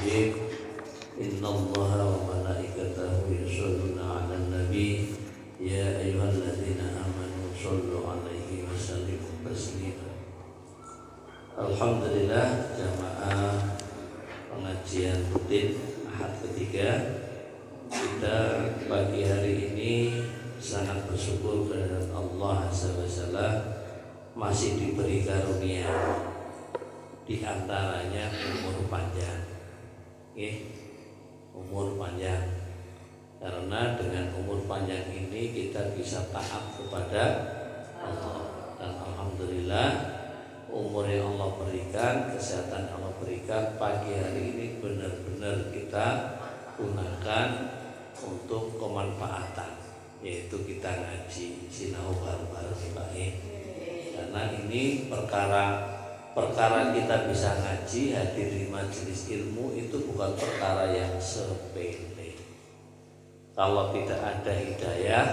rajim. Innallaha wa malaikatahu yusholluna 'alan nabi ya ayyuhalladzina amanu shollu 'alaihi wa sallimu taslima. Alhamdulillah, jamaah pengajian rutin Ahad ketiga, kita pagi hari ini sangat bersyukur kepada Allah Azza wa Jalla masih diberi karunia, di antaranya umur panjang. Umur panjang, karena dengan umur panjang ini kita bisa taat kepada Allah. Dan alhamdulillah, umur yang Allah berikan, kesehatan yang Allah berikan, pagi hari ini benar-benar kita gunakan untuk kemanfaatan, yaitu kita ngaji sinau bareng-bareng baik. Karena ini perkara kita bisa ngaji, hadir di majelis ilmu itu bukan perkara yang sepele. Kalau tidak ada hidayah,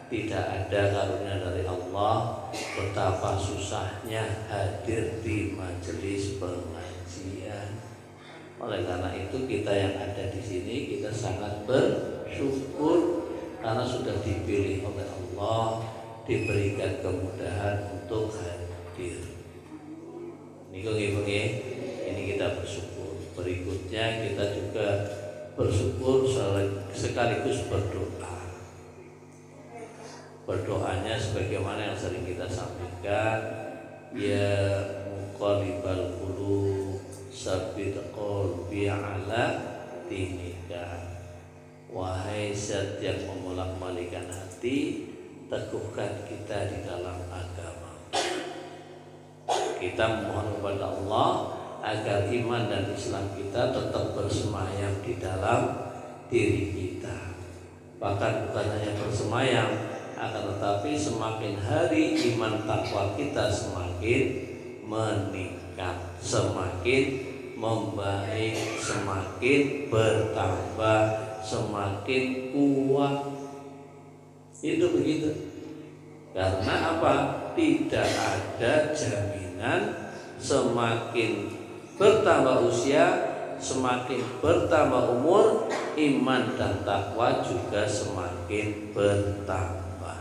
tidak ada karunia dari Allah, betapa susahnya hadir di majelis pengajian. Oleh karena itu kita yang ada di sini kita sangat bersyukur karena sudah dipilih oleh Allah, diberikan kemudahan untuk hadir. Ini kita bersyukur. Berikutnya kita juga bersyukur sekaligus berdoa. Berdoanya sebagaimana yang sering kita sampaikan, ya muqallibal qulub sabbit qalbi ala dinika. Wahai zat yang membolak-balikan hati, teguhkan kita di dalam agama. Kita memohon kepada Allah agar iman dan Islam kita tetap bersemayam di dalam diri kita. Bahkan bukan hanya bersemayam, akan tetapi semakin hari iman takwa kita semakin meningkat, semakin membaik, semakin bertambah, semakin kuat. Itu begitu. Karena apa? Tidak ada jaminan semakin bertambah usia, semakin bertambah umur, iman dan takwa juga semakin bertambah.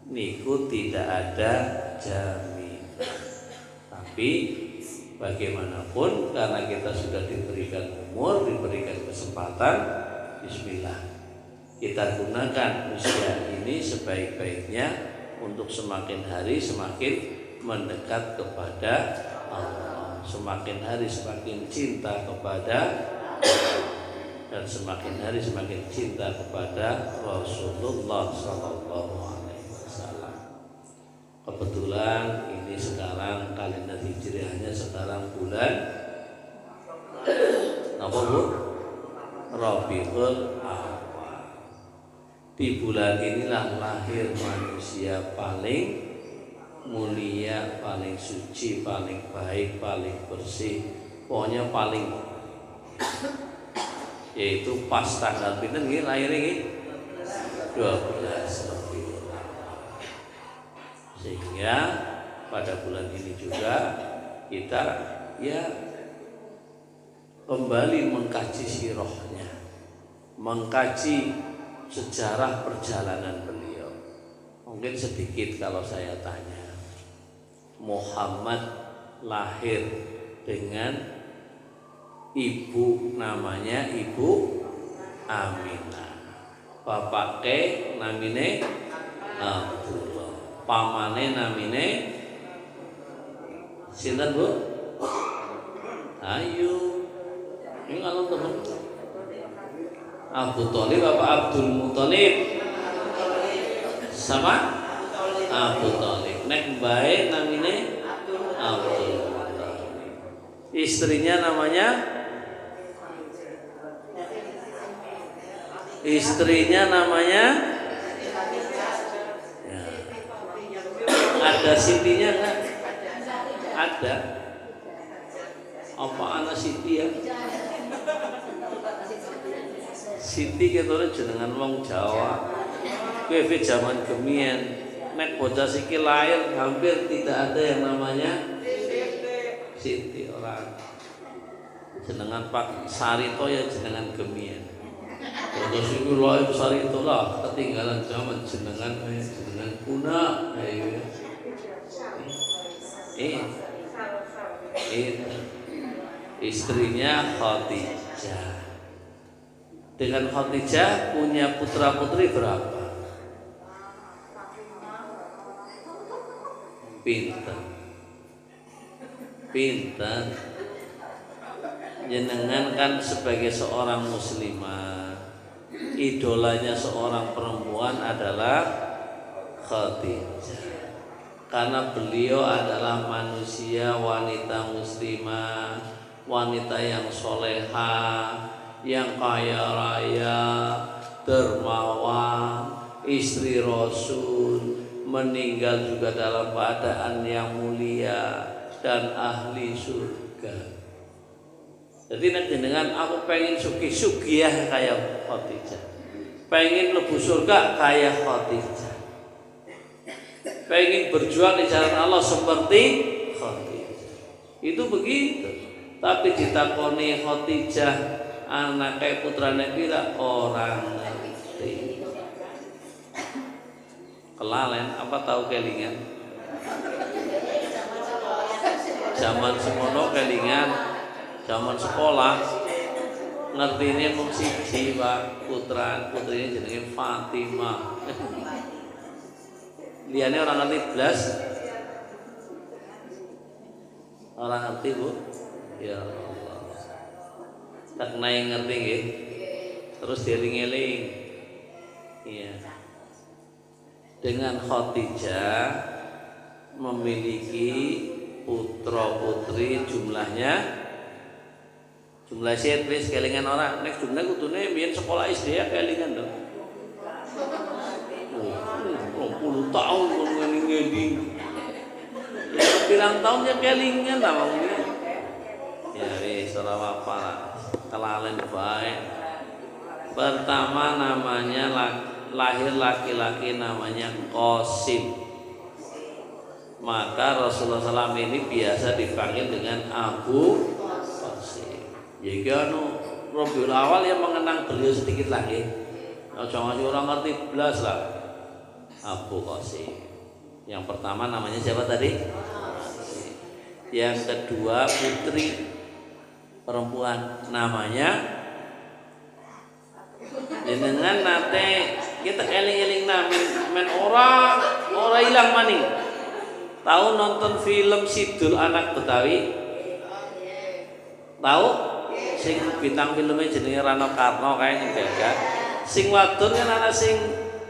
Niku tidak ada jaminan. Tapi bagaimanapun, karena kita sudah diberikan umur, diberikan kesempatan, bismillah, kita gunakan usia ini sebaik-baiknya untuk semakin hari semakin mendekat kepada Allah, semakin hari semakin cinta kepada Allah, dan semakin hari semakin cinta kepada Rasulullah SAW. Kebetulan ini sekarang kalender hijriahnya sekarang bulan apa Bu? Rabiul Awal. Di bulan inilah lahir manusia paling mulia, paling suci, paling baik, paling bersih, pokoknya paling, yaitu pas tanggal pinten nggih lahir nggih 12 Rabiul Awal. Sehingga pada bulan ini juga kita kembali mengkaji sirahnya, mengkaji sejarah perjalanan beliau. Mungkin sedikit kalau saya tanya, Muhammad lahir dengan ibu namanya Ibu Aminah, bapake namine Abdullah, pamane namine sinten Bu? Ayo, ini kalau teman Abu Thalib apa Abdul Muthalib? Sama Abu Thalib. Nek mbae namine Abdul Muthalib. Istrinya namanya ya. Ada Sitinya kan? Ada. Apa anak Siti ya? Siti ketone jenengan wong Jawa. Kowe zaman kemien nek bocah siki lahir hampir tidak ada yang namanya Siti orang. jenengan Pak Sarito ya jenengan Gemian. Terus iku lho Sarito lah ketinggalan zaman jenengan kuna. Istrinya Khadijah. Dengan Khadijah punya putra putri berapa? Pinter. Jenengan kan sebagai seorang muslimah, idolanya seorang perempuan adalah Khadijah. Karena beliau adalah manusia, wanita muslimah, wanita yang solehah, yang kaya raya, dermawan, istri Rasul, meninggal juga dalam keadaan yang mulia dan ahli surga. Jadi nek jenengan aku pengen sugih-sugih kayak Khadijah, pengen lebu surga kayak Khadijah, pengen berjuang di jalan Allah seperti Khadijah. Itu begitu. Tapi ditakoni Khadijah anak kayak putrane pira orang ngerti. Kelalen apa tahu kelingan? Zaman semono kelingan, zaman sekolah ngertine mung siji Pak, putrine jenenge Fatimah. Liane orang ngerti blas. Orang ngerti Bu? Ya Allah. Tak naik ngerti nggih. Terus dieling-eling. Iya. Dengan Khadijah memiliki putra putri jumlah wis kelingan ora nek jumlah kudune biyen sekolah SD ya kelingan lho. 20 tahun ngeling-ngeling. Pirang tahun ya kelingan ta wong iki. Ya wis ora apa-apa lah. Kelalen bae. Pertama namanya lahir laki-laki namanya Qasim. Maka Rasulullah SAW ini biasa dipanggil dengan Abu Qasim. Jadi Rabiul Awal yang mengenang beliau sedikit lagi. Jangan orang ngerti belas lah. Abu Qasim. Yang pertama namanya siapa tadi? Yang kedua putri perempuan namanya jenengan nate kita eling-eling men ora ilang maning. Tahu nonton film Sidul Anak Betawi? Tahu? Sing bintang filmnya jenenge Rano Karno kae juga. Sing wadon kan ana sing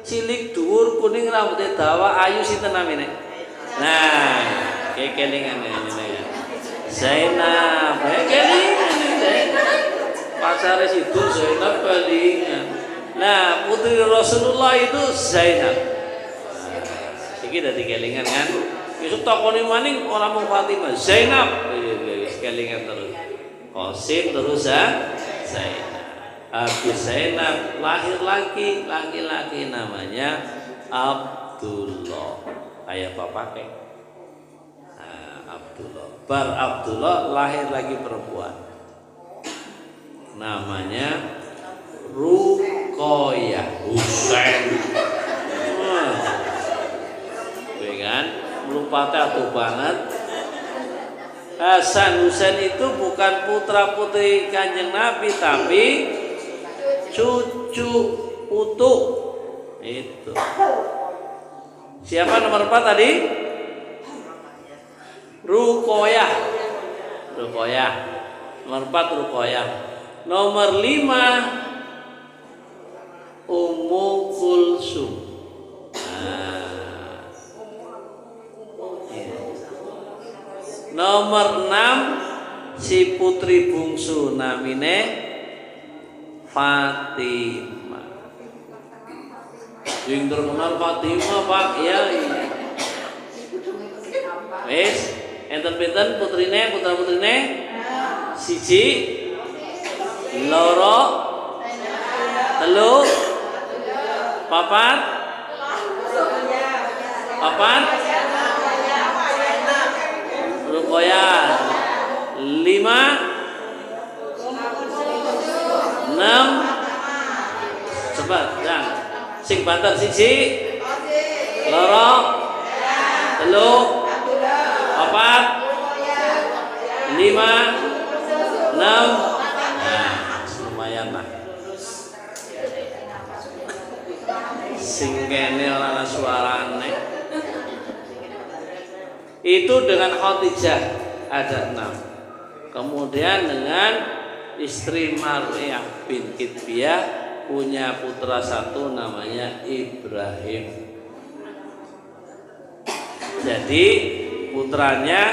cilik dhuwur kuning rambutnya dawa ayu sinten namine? Nah, kelingan jenenge. Zainab, kelingan Zainab. Pacare Sidul Zainab kelingan. Nah, putri Rasulullah itu Zainab. Iki dadi kelingan kan? Yusuf takoni maning ora mung Fatimah, Zainab. Wis kelingan terus. Qasim terus Zainab. Habis Zainab lahir laki-laki namanya Abdullah. Kayak bapake. Abdullah. Bar Abdullah lahir lagi perempuan. Namanya Ruqayyah Husain. Kan melupatnya tuh banget. Hasan Husain itu bukan putra putri Kanjeng Nabi tapi cucu putu itu. Siapa nomor 4 tadi? Ruqayyah. Nomor 4 Ruqayyah. Nomor 5 Ummu Kulsum. Nomor 6 si putri bungsu namine Fatimah. Yang terkenal Fatimah Pak ya. Wis, enten pinten putra putrine? Siji, loro, telu, papat, Ruqayyah 5 enam. Cepat, dan sing banter siji, loro, telu, opat, lima, enam. Nah, lumayan lah. Sing kene ora ana suarane. Itu dengan Khadijah ada 6. Kemudian dengan istri Maryam bin Kitbiyah punya putra satu namanya Ibrahim. Jadi putranya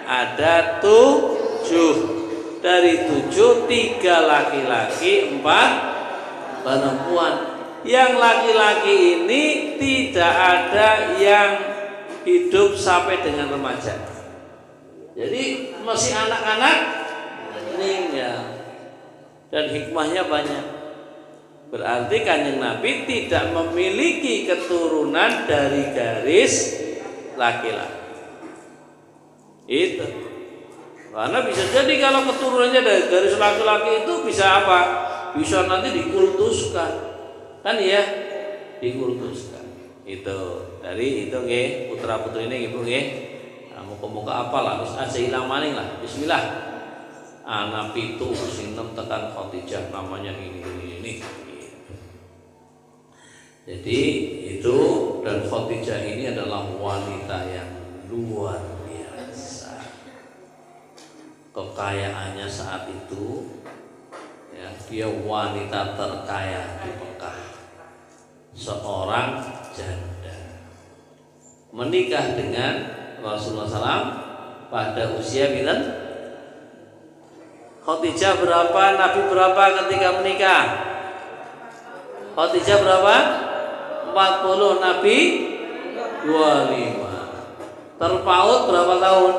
ada 7. Dari 7, 3 laki-laki, 4 perempuan. Yang laki-laki ini tidak ada yang hidup sampai dengan remaja. Jadi masih anak-anak meninggal. Dan hikmahnya banyak. Berarti Kanjeng Nabi tidak memiliki keturunan dari garis laki-laki. Itu. Karena bisa jadi kalau keturunannya dari garis laki-laki itu bisa apa? Bisa nanti dikultuskan. Kan ya? Dikultuskan. Itu dari itu nggih, putra-putri ini Ibu nggih. Muka-muka apalah wis aja ilang maning lah. Bismillah. Anak pitu sing 6 tekan Khadijah namanya ini. Jadi itu, dan Khadijah ini adalah wanita yang luar biasa. Kekayaannya saat itu ya, dia wanita terkaya di Mekah. Seorang janda menikah dengan Rasulullah SAW pada usia bilan. Khadijah berapa? Nabi berapa ketika menikah? Khadijah berapa? 40, Nabi 25. Terpaut berapa tahun?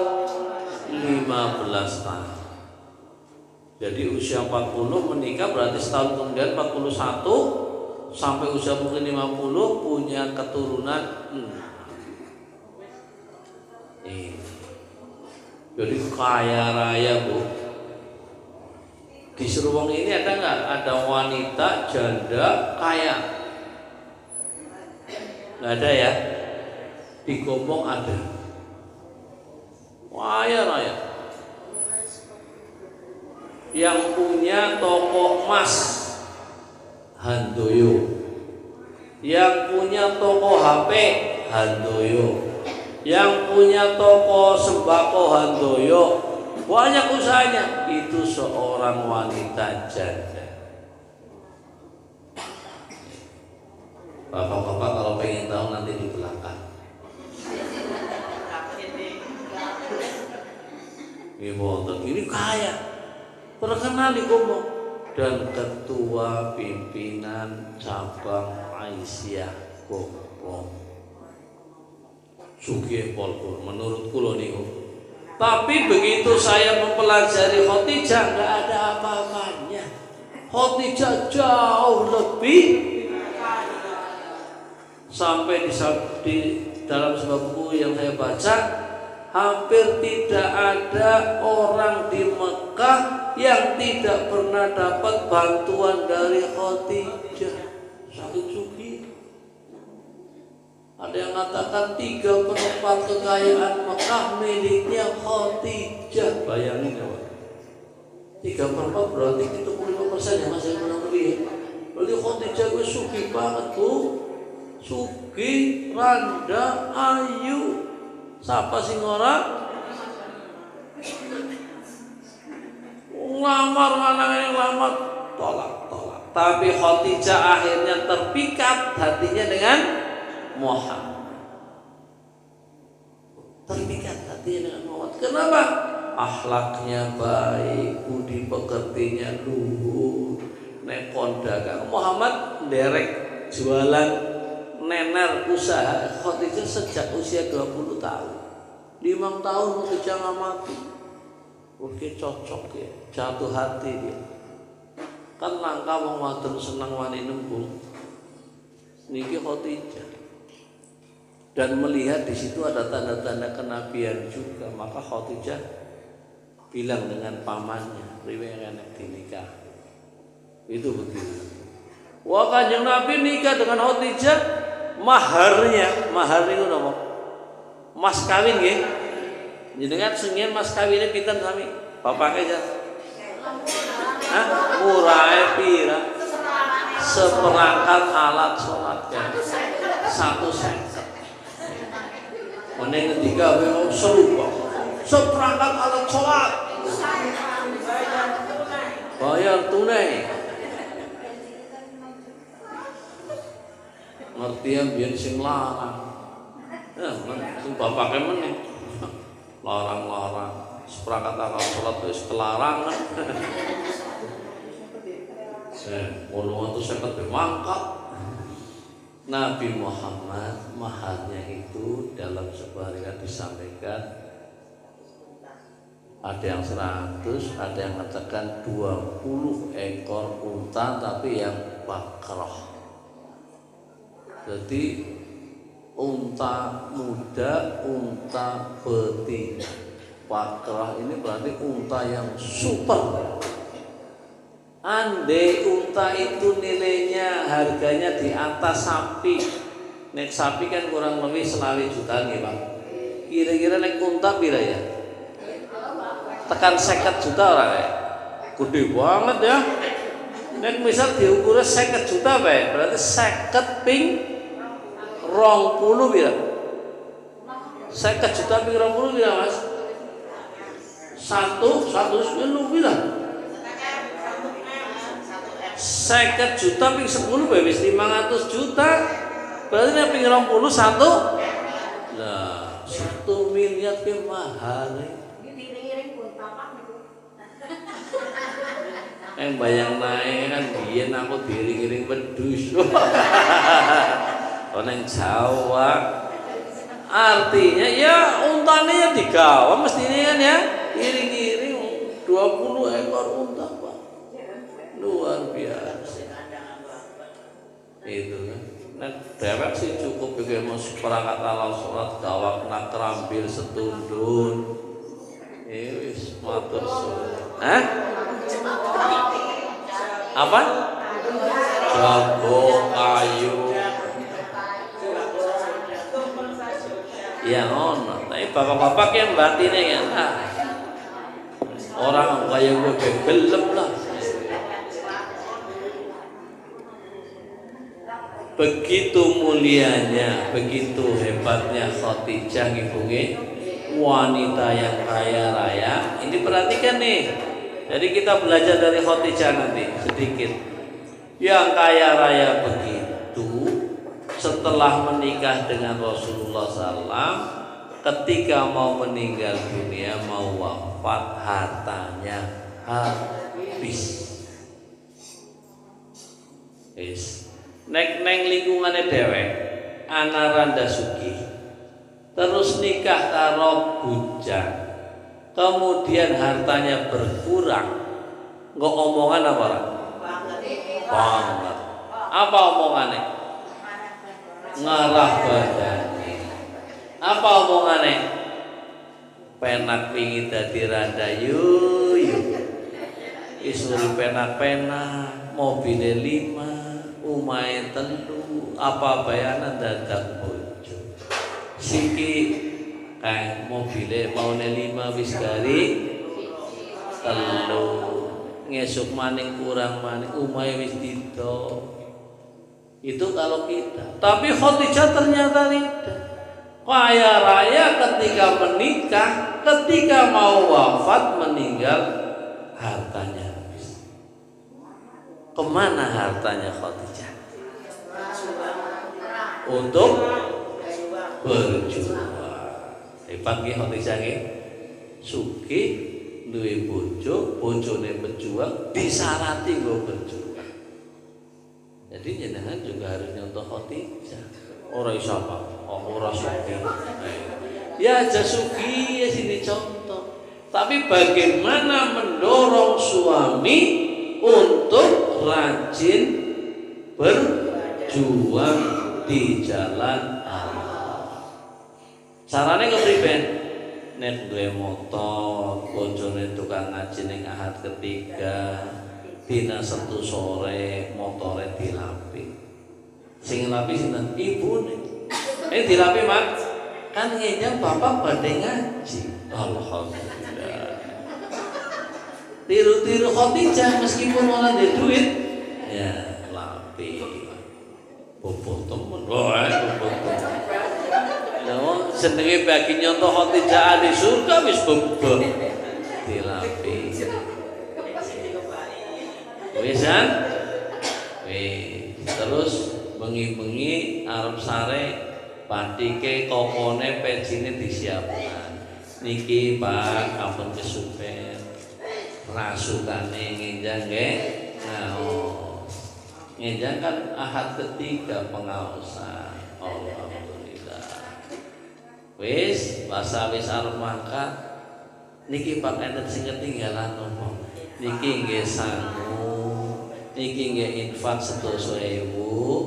15 tahun. Jadi usia 40 menikah berarti setahun kemudian 41 sampai usia mungkin 50 punya keturunan. Jadi kaya raya Bu. Di Seruang ini ada nggak? Ada wanita janda kaya? Nggak ada ya? Di Gombong ada. Kaya raya. Yang punya toko emas Handoyo. Yang punya toko HP Handoyo. Yang punya toko sembako Handoyo. Banyak usahanya. Itu seorang wanita janda. Bapak-bapak kalau pengen tahu nanti di belakang. Ini kaya, terkenal di Gombong, dan ketua pimpinan cabang Aisyah Gombong. Sugih Polpur menurut kula niku. Tapi begitu saya mempelajari Khadijah nggak ada apa-apanya. Khadijah jauh lebih, sampai di dalam sebuah buku yang saya baca, hampir tidak ada orang di Mekah yang tidak pernah dapat bantuan dari Khadijah. Saking sugih. Ada yang mengatakan 3/4 kekayaan Mekah miliknya Khadijah. Bayangin ya Pak. 3/4 berarti 75% ya Mas yang menang lebih. Berarti Khadijah gue sugih banget Bu. Sugih, randa, ayu. Siapa sing ora? Lamar lanang yang lamar tolak. Tapi Khadijah akhirnya terpikat hatinya dengan Muhammad. Terpikat hatinya dengan Muhammad. Kenapa? Akhlaknya baik, budi pekertinya luhur, nekon dagang. Muhammad derek jualan nener usaha Khadijah sejak usia 20 tahun. 5 tahun Khadijah ngamati. Oke cocok ya, jatuh hati dia. Kan langka wong wadon seneng wani nembung. Niki Khadijah. Dan melihat di situ ada tanda-tanda kenabian juga, maka Khadijah bilang dengan pamannya, riwayat dinikah. Itu begitu. Wah, Kanjeng Nabi nikah dengan Khadijah, mahar niku napa? Mas kawin nggih. Jenengan sengien mas kawine pinten sami? Bapake jan. Hah? Murahe pira? Seperangkat alat sholat kan. 150. Meneng ketiga serupa. Seperangkat alat sholat. Bayar tunai. Ngertian biyen sing larang. Ya, sing bapake meneh. Larang-larang. Seperangkat alat sholat wis kelarangan. Ngono itu saya mangkat. Nabi Muhammad maharnya itu dalam sebuah riwayat disampaikan ada yang 100, ada yang mengatakan 20 ekor unta tapi yang bakrah. Jadi unta muda, unta betina. Bakrah ini berarti unta yang super. Andai unta itu nilainya harganya di atas sapi. Nek sapi kan kurang lebih 20 juta nih Bang. Kira-kira nek unta pira ya? Tekan 50 juta orang ya. Gede banget ya. Nek misal diukurnya 50 juta bae, berarti 50 ping 20 pira? 50 juta ping 20 pira Mas? Satu lu pira? 50 juta ping 10 wis 500 juta. Berarti nek ping 20 satu. Lah, 1 miliar ke mahal. Bayang naik kan biyen aku diiring-iring wedhus. Ono nang Jawa. Artinya ya untane ya digawa mestine kan ya. Iring-iring 20 ekor unta, Pak. Luar biasa. Itu kan. Nah, dewek sih cukup juga mau seperangkat alat sholat gawak nak kerambil setundun. Wis matur suwun. Hah? Apa? Jago kayu. Ya ono, tapi bapak-bapak yang batinnya ya. Nah, orang kaya gue gelem lah. Begitu mulianya, begitu hebatnya Khadijah ibunya, wanita yang kaya raya. Ini perhatikan nih. Jadi kita belajar dari Khadijah nanti sedikit. Yang kaya raya begitu, setelah menikah dengan Rasulullah SAW, ketika mau meninggal dunia, mau wafat, hartanya habis. Nek neng lingkungannya dewek, anak randa sugih, terus nikah karo bujang, kemudian hartanya berkurang, nggak omongan apa orang? Banget. Apa omongannya? Ngarah badan. Apa omongannya? Penak pingin dadi randa yuyu. Isuri penak-penak, mobilnya 5, umahe 3, apa bayanan dadak bojo. Siki kae mobilnya maune 5 wis gari 3. Ngesuk maning kurang maning umahe wis didol. Itu kalau kita. Tapi Khadijah ternyata tidak. Kaya raya ketika menikah, ketika mau wafat meninggal, hartanya habis. Kemana hartanya Khadijah? Untuk berjuang. Hebat nggih Khadijah nggih. Sugih duwe bojo, bojone berjuang, disarati nggo berjuang. Jadi jenengan juga harus nyontoh Khadijah. Ora iso apa? Ora sugih. Ya aja sugih ya sini contoh. Tapi bagaimana mendorong suami untuk rajin berjuang di jalan Allah. Carane kepriben? Nek duwe motor, bojone tukang ngaji ning ahad ketiga, dina Setu sore motore dilapi. Sing lapi sinten? Ibune. Dilapi Mak. Kan ngejang bapak badhe ngaji. Alhamdulillah. Tiru-tiru Khadijah meskipun ora ndek duit. Ya, lapi. Bobo temen. Wah, bobo temen. Lho, senenge bagi nyontoh Khadijah ahli surga wis bobo. Dilapi. Wis kan? Wis. Terus bengi-bengi arep sare patike kokone pensine disiapkan. Niki Pak ampun kesupen. Rasukane ngenjang nggih. Nah, ngenjang kan ahad ketiga pengaosan. Alhamdulillah. Wis, basa wis arep mangkat. Niki Pak enten sing ketinggalan napa? Niki nggih sangu, niki nggih infak 100.000,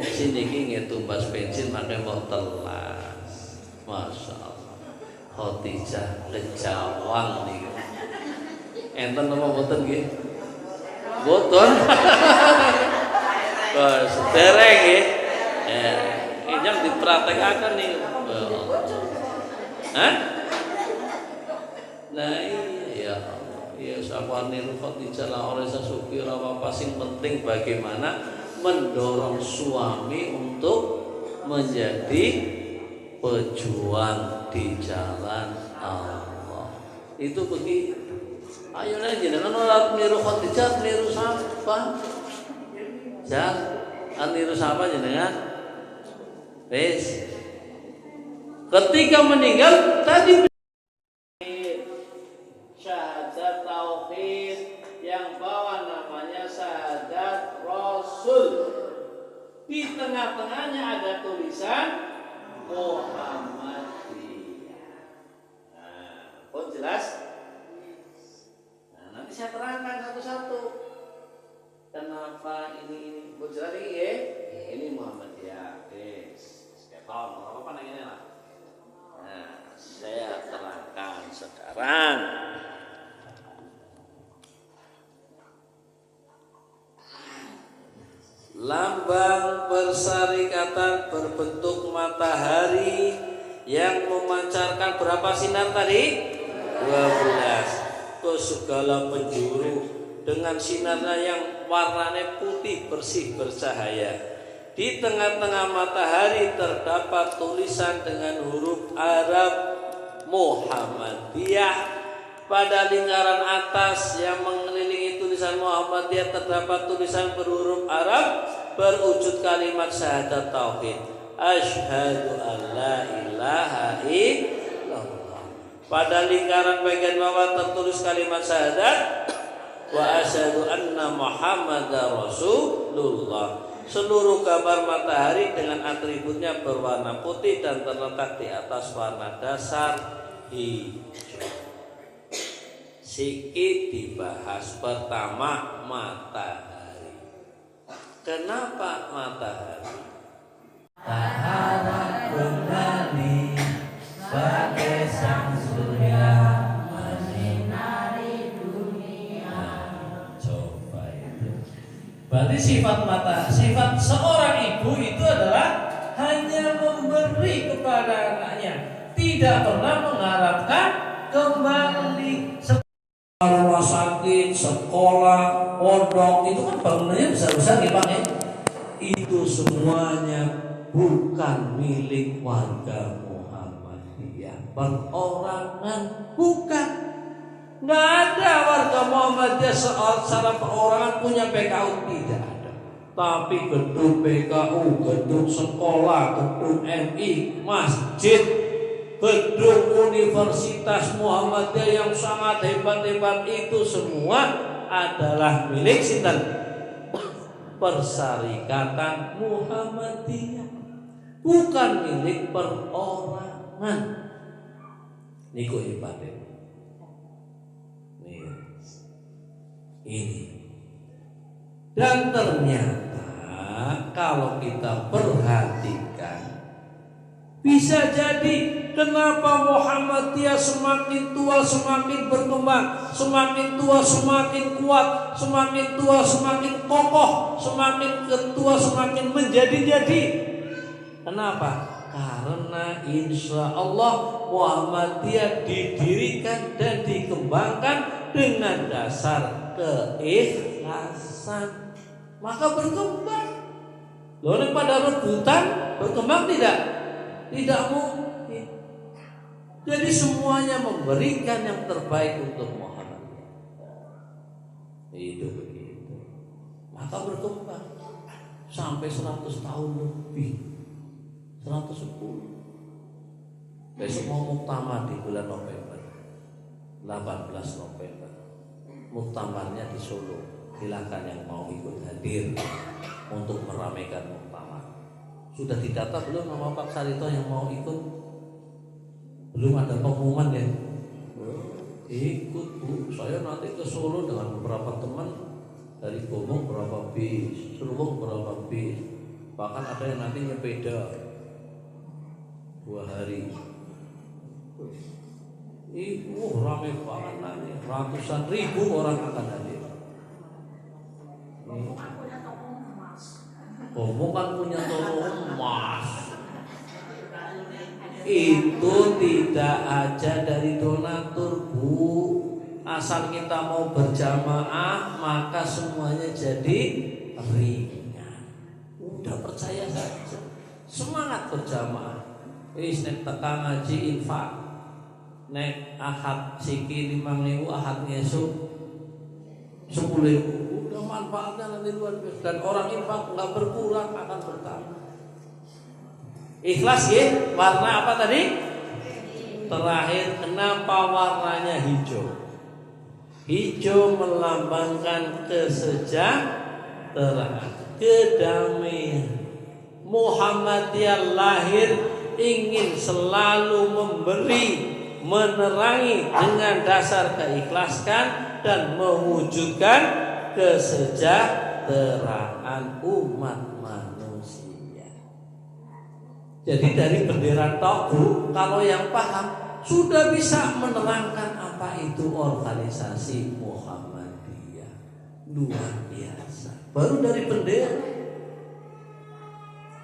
siniki nggih tumbas bensin mangke mbok telas. Masyaallah. Khadijah kejawang niku. Enten napa mboten nggih? Mboten. Wah, sedereng nggih. Ini dipraktekake niku. Hah? Nah iya. Ya sakwani Khadijah la oleh sesuki ora apa sing penting bagaimana mendorong suami untuk menjadi pejuang di jalan Allah. Itu begitu. Ayo nek jenengan ora niru Khadijah, niru sapa? Jangan niru sapa jenengan? Wis. Ketika meninggal tadi syahadat tauhid yang bawa namanya syahadat Rasul. Di tengah-tengahnya ada tulisan Muhammadiyah. Nah, pun jelas? Nah, nanti saya terangkan satu-satu. Kenapa ini? Pun jelas ini ya? Ini Muhammadiyah. Tahun apa namanya lah? Nah, saya terangkan sekarang. Lambang persyarikatan berbentuk matahari yang memancarkan berapa sinar tadi? 12 ke segala penjuru dengan sinarnya yang warnanya putih bersih bercahaya. Di tengah-tengah matahari terdapat tulisan dengan huruf Arab Muhammadiyah. Pada lingkaran atas yang mengelilingi tulisan Muhammadiyah terdapat tulisan berhuruf Arab berwujud kalimat syahadat tauhid. Asyhadu an la ilaha illallah. Pada lingkaran bagian bawah tertulis kalimat syahadat wa asyhadu anna Muhammadar Rasulullah. Seluruh gambar matahari dengan atributnya berwarna putih dan terletak di atas warna dasar hijau. Sikit dibahas pertama matahari. Kenapa matahari? Tahara kembali sebagai sang surya menyinari dunia. Coba itu. Berarti sifat seorang ibu itu adalah hanya memberi kepada anaknya, tidak pernah mengharapkan kembali. Rumah sakit, sekolah, pondok itu kan bangunannya besar-besar nih Pak ya. Itu semuanya bukan milik warga Muhammadiyah. Perorangan bukan. Nggak ada warga Muhammadiyah secara perorangan punya PKU, tidak ada. Tapi gedung PKU, gedung sekolah, gedung MI, masjid, gedung Universitas Muhammadiyah yang sangat hebat-hebat itu semua adalah milik sinten? Persyarikatan Muhammadiyah, bukan milik perorangan. Niku hebatnya. Ini. Dan ternyata kalau kita perhatikan bisa jadi kenapa Muhammadiyah semakin tua semakin berkembang, semakin tua semakin kuat, semakin tua semakin kokoh, semakin tua semakin menjadi-jadi. Kenapa? Karena insya Allah Muhammadiyah didirikan dan dikembangkan dengan dasar keikhlasan, maka berkembang. Loh, pada rebutan berkembang tidak? Tidak mungkin. Jadi semuanya memberikan yang terbaik untuk Muhammadiyah. Itu begitu. Maka berkembang sampai 100 tahun lebih. 110. Besok mau muktamar di bulan November, 18 November. Muktamarnya di Solo. Silakan yang mau ikut hadir untuk meramaikan muktamar. Sudah didata belum nama Pak Sarito yang mau ikut? Belum ada pengumuman ya? Ikut Bu, saya nanti ke Solo dengan beberapa teman. Dari Gomong berapa bis, Serwong berapa bis, bahkan ada yang nanti nyepeda 2 hari. Ramai banget nanti, ratusan ribu orang akan hadir. Ngomong kan punya toko emas. Itu tidak aja dari donatur Bu. Asal kita mau berjamaah, maka semuanya jadi ringan. Udah percaya saja. Semangat berjamaah. Nek tekan ngaji infak, nek ahad siki 5.000, ahad ngesuk 10.000. Udah manfaatnya nanti luar biasa. Dan orang infak nggak berkurang, akan bertambah. Ikhlas ya. Warna apa tadi? Terakhir, kenapa warnanya hijau? Hijau melambangkan kesejahteraan, kedamaian. Muhammadiyah lahir ingin selalu memberi, menerangi dengan dasar keikhlasan dan mewujudkan kesejahteraan umat manusia. Jadi dari bendera Togu, kalau yang paham sudah bisa menerangkan apa itu organisasi Muhammadiyah. Luar biasa. Baru dari bendera.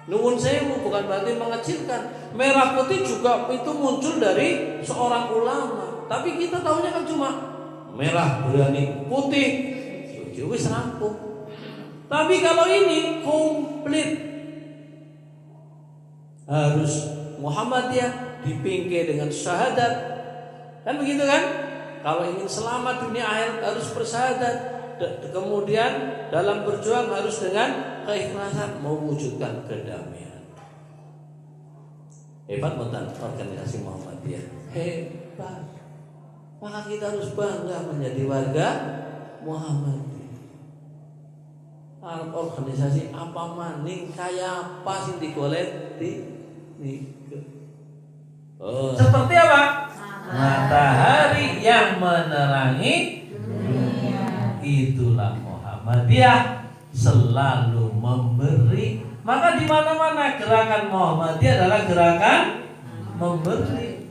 Nuwun sewu bukan berarti mengecilkan. Merah putih juga itu muncul dari seorang ulama. Tapi kita tahunya kan cuma merah berani putih. Wis rampung. Tapi kalau ini komplit. Harus Muhammadiyah dipingkai dengan syahadat. Kan begitu kan? Kalau ingin selamat dunia akhirat harus bersyahadat. Kemudian dalam berjuang harus dengan keikhlasan mewujudkan kedamaian. Hebat bukan organisasi Muhammadiyah? Hebat. Maka kita harus bangga menjadi warga Muhammadiyah. Organisasi apa maning kaya apa sing digoleti niku. Seperti apa? Matahari yang menerangi dunia. Itulah Muhammadiyah, selalu memberi. Maka di mana-mana gerakan Muhammadiyah adalah gerakan memberi.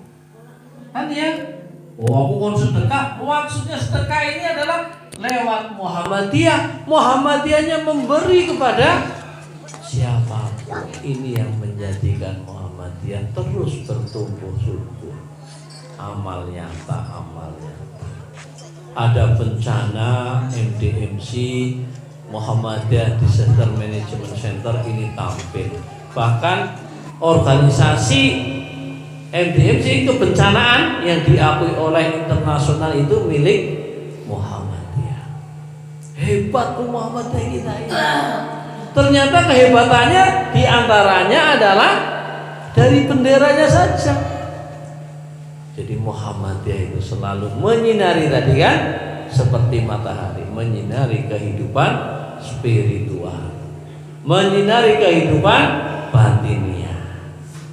Kan ya? Oh, aku kon sedekah. Maksudnya sedekah ini adalah lewat Muhammadiyah. Muhammadiyahnya memberi kepada siapapun. Ini yang menjadikan Muhammadiyah terus bertumbuh subur. Amal nyata, amal nyata. Ada bencana MDMC Muhammadiyah Disaster Management Center ini tampil. Bahkan organisasi MDMC kebencanaan yang diakui oleh internasional itu milik Muhammadiyah. Hebat Muhammadiyah kita ini. Ternyata kehebatannya diantaranya adalah dari benderanya saja. Jadi Muhammadiyah itu selalu menyinari tadi kan, seperti matahari menyinari kehidupan spiritual, menyinari kehidupan batiniah.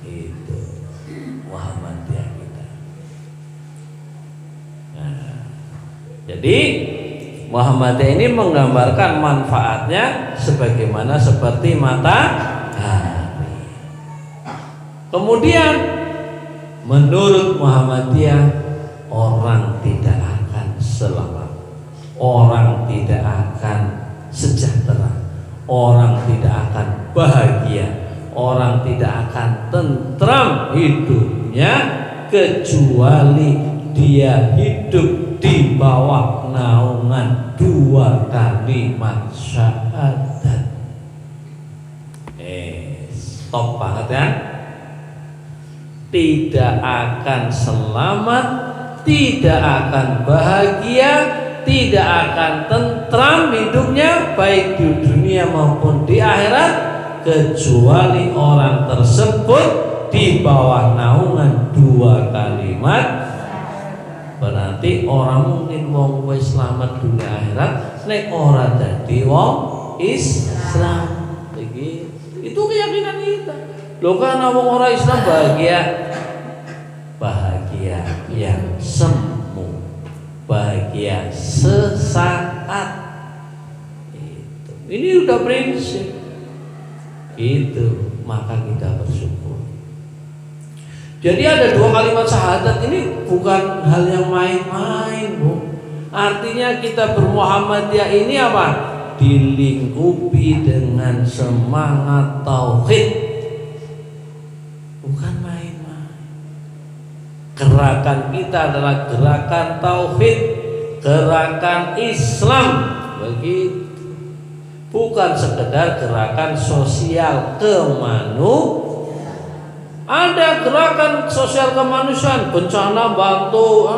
Itu Muhammadiyah kita. Nah, jadi Muhammadiyah ini menggambarkan manfaatnya sebagaimana seperti matahari. Kemudian Menurut Muhammadiyah, orang tidak akan selamat, orang tidak akan sejahtera, orang tidak akan bahagia, orang tidak akan tentram hidupnya kecuali dia hidup di bawah naungan 2 kalimat syahadat. Stop banget ya. Tidak akan selamat, tidak akan bahagia, tidak akan tentram hidupnya baik di dunia maupun di akhirat kecuali orang tersebut di bawah naungan 2 kalimat. Berarti orang mungkin wong wis selamat dunia akhirat nek ora dadi wong Islam. Itu keyakinan kita. Loh, karena wong ora Islam bahagia yang semu, bahagia sesaat. Itu. Ini udah prinsip. Itu maka kita bersyukur. Jadi ada 2 kalimat syahadat ini bukan hal yang main-main, Bu. Artinya kita bermuhammadiyah ini apa? Dilingkupi dengan semangat tauhid. Bukan main-main. Gerakan kita adalah gerakan tauhid, gerakan Islam. Begitu. Bukan sekedar gerakan sosial kemanusiaan. Ada gerakan sosial kemanusiaan, bencana bantu,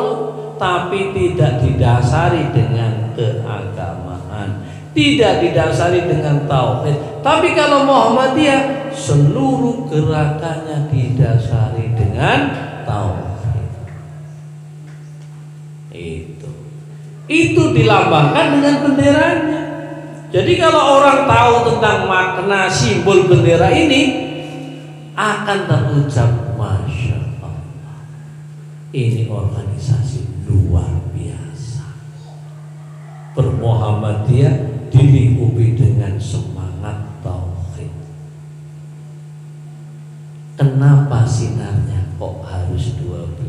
tapi tidak didasari dengan keagamaan, tidak didasari dengan tauhid. Tapi kalau Muhammadiyah, seluruh gerakannya didasari dengan tauhid. Itu dilambangkan dengan benderanya. Jadi kalau orang tahu tentang makna simbol bendera ini, akan terucap Masya Allah, ini organisasi luar biasa. Bermuhammadiyah dilingkupi dengan semangat tauhid. Kenapa sinarnya kok harus 12?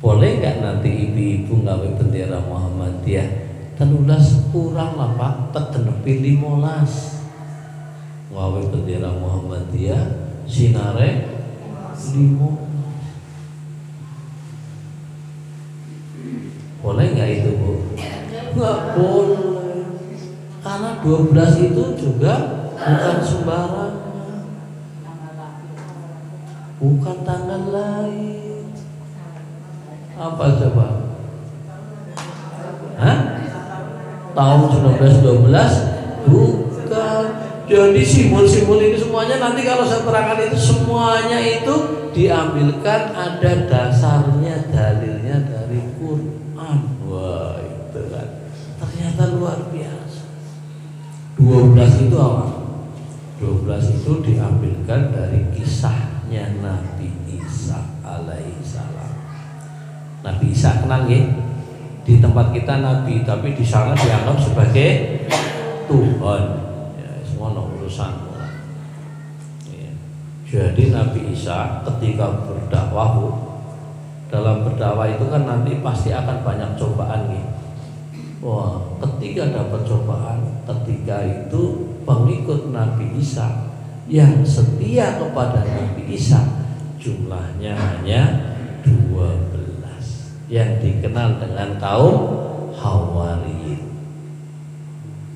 Boleh nggak nanti ibu-ibu ngawe bendera Muhammadiyah 13 kurang lah Pak, tegenepi 15. Ngawe bendera Muhammadiyah sinare 5. Boleh nggak itu, Bu? Nggak boleh. Karena 12 itu juga bukan sembarangan, bukan tanggal lain. Apa coba? Hah? Tahun 1912? Bukan. Jadi simbol-simbol ini semuanya nanti kalau saya terangkan itu semuanya itu diambilkan ada dasarnya, dalilnya dari Quran. Wah, itu kan ternyata luar biasa. 12 itu apa? 12 itu diambilkan dari kisahnya Nabi Isa alaihissalam. Nabi Isa kenal ya? Di tempat kita Nabi, tapi di sana dianggap sebagai Tuhan. Semua urusan. Ya. Jadi Nabi Isa ketika berdakwah, dalam berdakwah itu kan nanti pasti akan banyak cobaan nih. Wah, ketika dapat cobaan, ketika itu pengikut Nabi Isa yang setia kepada Nabi Isa jumlahnya hanya 12 yang dikenal dengan kaum Hawariyin.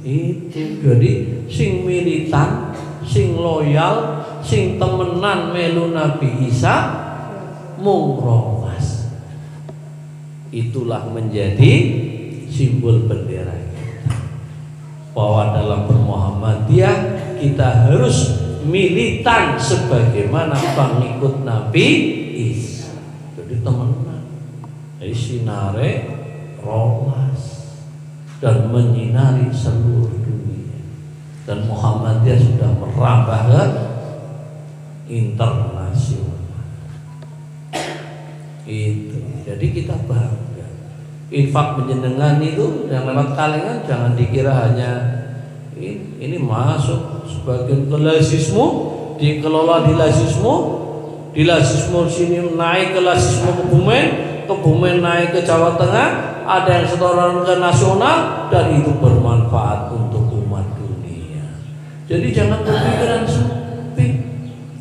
Itu jadi sing militan, sing loyal, sing temenan melu Nabi Isa mung 12. Itulah menjadi simbol bendera kita, bahwa dalam bermuhammadiyah kita harus militan sebagaimana pengikut Nabi Isa. Jadi temenan, jadi sinare rolas dan menyinari seluruh dunia. Dan Muhammadiyah sudah merambah ke internasional. Itu. Jadi kita bangga. Infak menyenengan itu yang lewat kalengan jangan dikira hanya ini masuk sebagian ke lazismu, dikelola di lazismu, di Lasismo sini naik ke Lasismo Kebumen naik ke Jawa Tengah, ada yang setoran ke nasional, dan itu bermanfaat untuk umat dunia. Jadi jangan berpikiran sempit.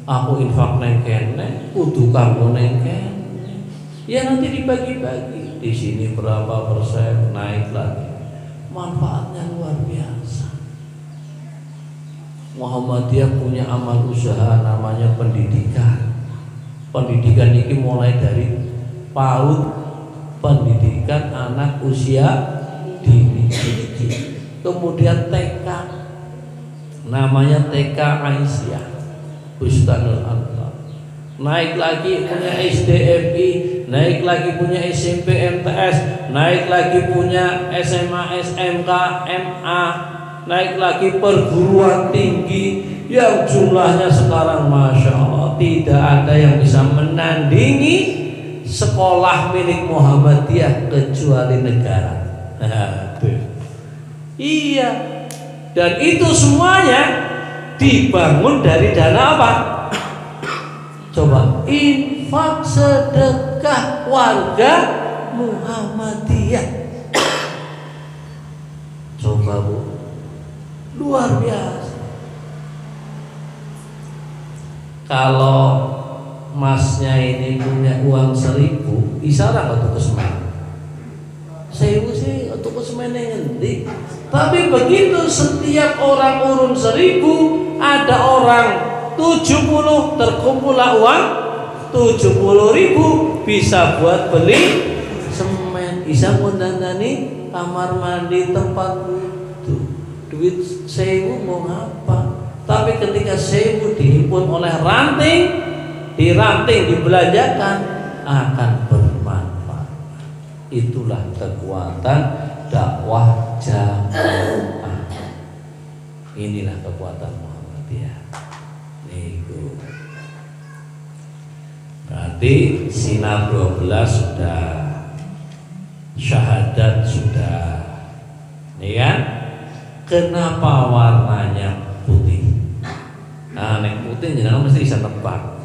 Aku infak neng kene, kudu kamu neng kene. Ya nanti dibagi-bagi. Di sini berapa persen naik lagi. Manfaatnya luar biasa. Muhammadiyah punya amal usaha namanya pendidikan. Pendidikan ini mulai dari PAUD, pendidikan anak usia dini, kemudian TK, namanya TK Aisyah Bustanul Anwar, naik lagi punya SDMI, naik lagi punya SMP MTS, naik lagi punya SMA SMK MA, naik lagi perguruan tinggi yang jumlahnya sekarang Masya Allah tidak ada yang bisa menandingi sekolah milik Muhammadiyah kecuali negara. Iya. Dan itu semuanya dibangun dari dana apa? Coba, infak sedekah warga Muhammadiyah. Coba Bu, luar biasa. Kalau masnya ini punya uang 1.000, bisa nggak untuk ke semen? 1.000 sih untuk ke semen ngendi. Tapi begitu setiap orang urun 1.000, ada orang 70 terkumpullah uang 70.000 bisa buat beli semen, bisa mendandani kamar mandi, tempat wudhu. Duit 1.000 mau ngapa? Tapi ketika 1.000 dihimpun oleh ranting, diranting, dibelanjakan, akan bermanfaat. Itulah kekuatan dakwah jamaah. Inilah kekuatan Muhammadiyah. Niku. Berarti sinar 12 sudah, syahadat sudah. Nih kan? Kenapa warnanya putih? Nah, nek putih jenengan mesti bisa nebak.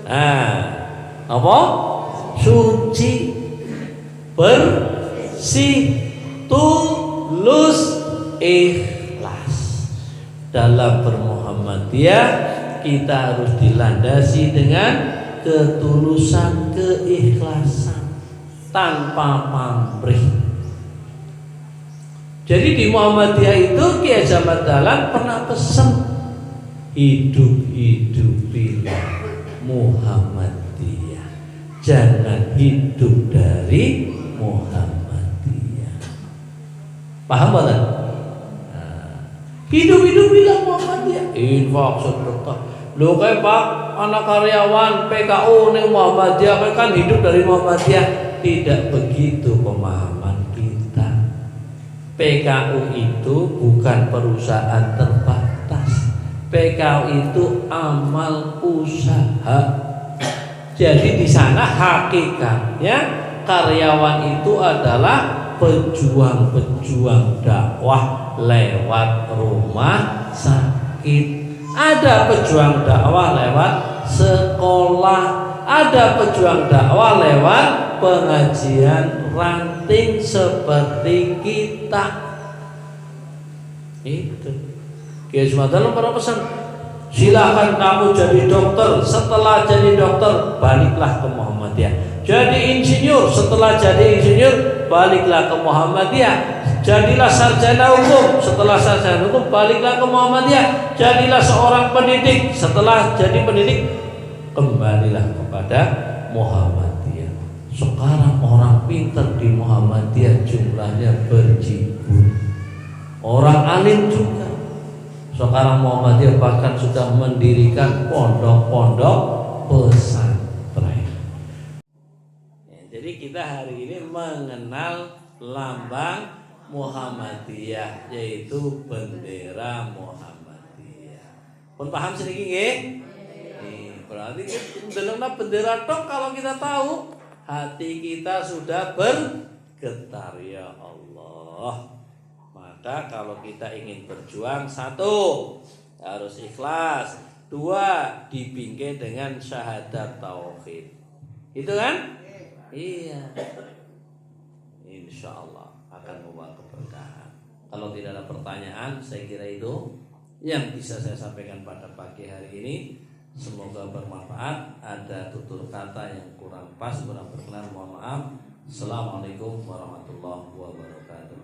Nah, apa? Suci, bersih, tulus, ikhlas. Dalam bermuhammadiyah kita harus dilandasi dengan ketulusan, keikhlasan, tanpa pamrih. Jadi di Muhammadiyah itu Kiai Zaman Dahlan pernah pesan, hidup-hidupilah Muhammadiyah, jangan hidup dari Muhammadiyah. Paham kan? Hidup-hidupilah Muhammadiyah, infak sedekah. Lho kayak Pak, anak karyawan PKU ning Muhammadiyah kan hidup dari Muhammadiyah. Tidak begitu pemahaman kita. PKU itu bukan perusahaan terbatas. PKU itu amal usaha. Jadi di sana hakikatnya karyawan itu adalah pejuang-pejuang dakwah lewat rumah sakit. Ada pejuang dakwah lewat sekolah, ada pejuang dakwah lewat pengajian ranting seperti kita. Itu Kiai Sumatera pernah pesan, silakan kamu jadi dokter, setelah jadi dokter baliklah ke Muhammadiyah. Jadi insinyur, setelah jadi insinyur baliklah ke Muhammadiyah. Jadilah sarjana hukum, setelah sarjana hukum baliklah ke Muhammadiyah. Jadilah seorang pendidik, setelah jadi pendidik kembalilah kepada Muhammadiyah. Sekarang orang pintar di Muhammadiyah jumlahnya berjibun. Orang alim juga. Sekarang Muhammadiyah bahkan sudah mendirikan pondok-pondok pesantren. Ya, jadi kita hari ini mengenal lambang Muhammadiyah, yaitu bendera Muhammadiyah. Pun paham sedikit nggih? Berarti delengna bendera tok kalau kita tahu, hati kita sudah bergetar, ya Allah. Maka kalau kita ingin berjuang, satu, harus ikhlas. dua dibingkai dengan syahadat tauhid. Itu kan? Iya. Insya Allah akan membawa keberkahan. Kalau tidak ada pertanyaan, saya kira itu yang bisa saya sampaikan pada pagi hari ini. Semoga bermanfaat. Ada tutur kata yang kurang pas, kurang berkenan, mohon maaf. Assalamualaikum warahmatullahi wabarakatuh.